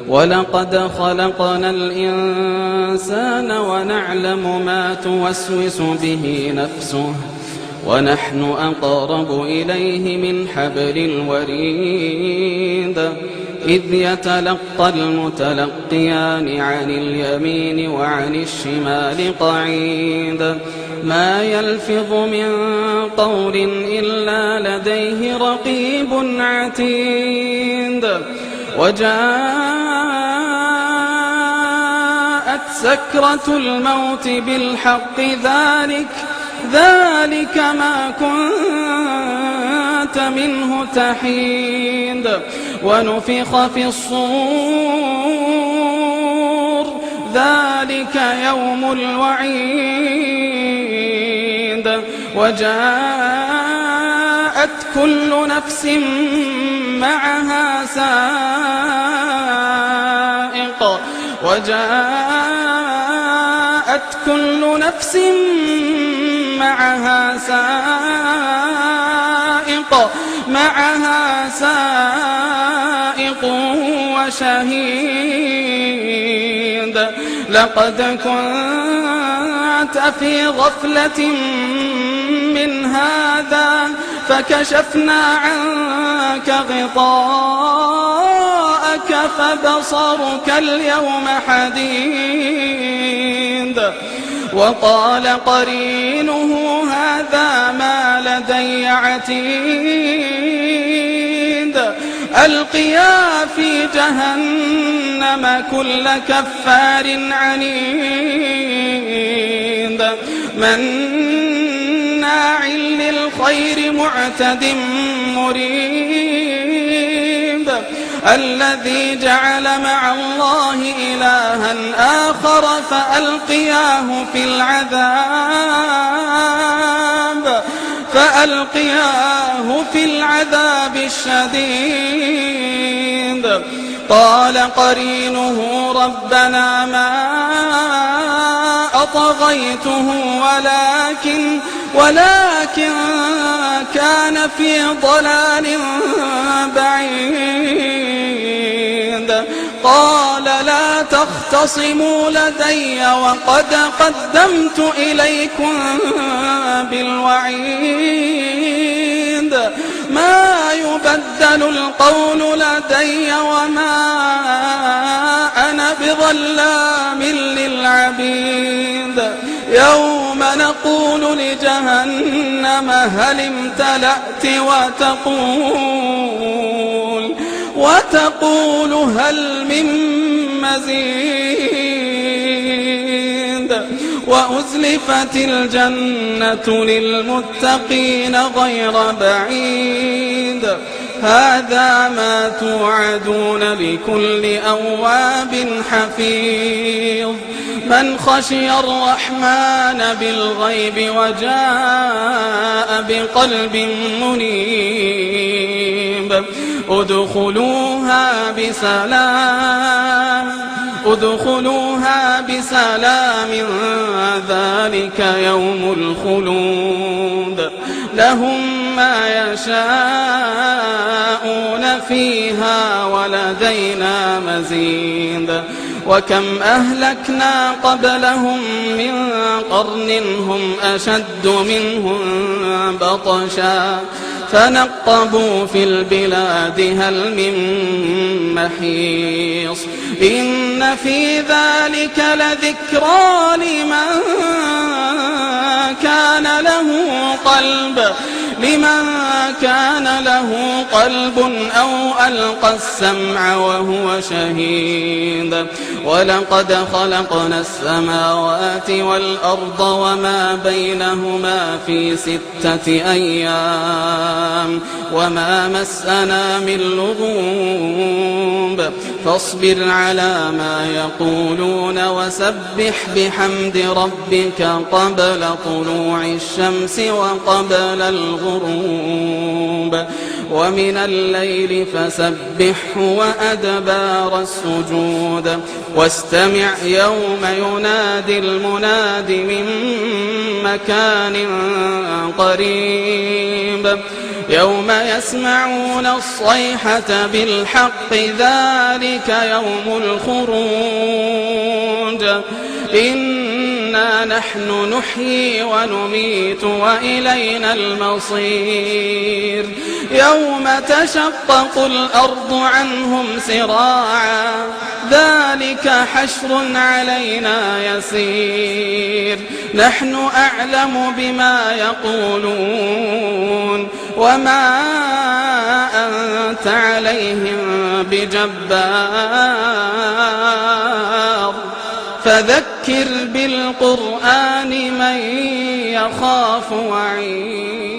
ولقد خلقنا الإنسان ونعلم ما توسوس به نفسه ونحن أقرب إليه من حبل الوريد إذ يتلقى المتلقيان عن اليمين وعن الشمال قعيد ما يلفظ من قول إلا لديه رقيب عتيد وجاءت سكرة الموت بالحق ذلك ما كنت منه تحيد ونفخ في الصور ذلك يوم الوعيد وجاءت كل نفس معها سائق سائق وشهيد لقد كنت في غفلة من هذا فكشفنا عنك غطاءك فبصرك اليوم حديد وقال قرينه هذا ما لدي عتيد ألقيا في جهنم كل كفار عنيد مناع للخير معتد مريب الذي جعل مع الله إلها آخر فألقياه في العذاب الشديد قال قرينه ربنا ما أطغيته ولكن كان في ضلال بعيد قال لا تختصموا لدي وقد قدمت إليكم بالوعيد ما يبدل القول لدي وما أنا بظلام للعبيد يوم نقول لجهنم هل امتلأت وتقول هل من مزيد وأزلفت الجنة للمتقين غير بعيد هذا ما توعدون لكل أواب حفيظ من خشي الرحمن بالغيب وجاء بقلب منيب ادخلوها بسلام ذلك يوم الخلود لهم ما يشاءون فيها ولدينا مزيد وكم أهلكنا قبلهم من قرن هم أشد منهم بطشا فنقبوا في البلاد هل من محيص إن في ذلك لذكرى لمن كان له قلب أو ألقى السمع وهو شهيد ولقد خلقنا السماوات والأرض وما بينهما في 6 أيام وما مسنا من لغوب فاصبر على ما يقولون وسبح بحمد ربك قبل طلوع الشمس وقبل الغروب ومن الليل فسبحه وأدبار السجود واستمع يوم ينادي المناد من مكان قريب يوم يسمعون الصيحة بالحق ذلك يوم الخروج إنا نحن نحيي ونميت وإلينا المصير يوم تشقق الأرض عنهم سراعا ذلك حشر علينا يسير نحن أعلم بما يقولون وما أنت عليهم بجبار فذكر بالقرآن من يخاف وعيد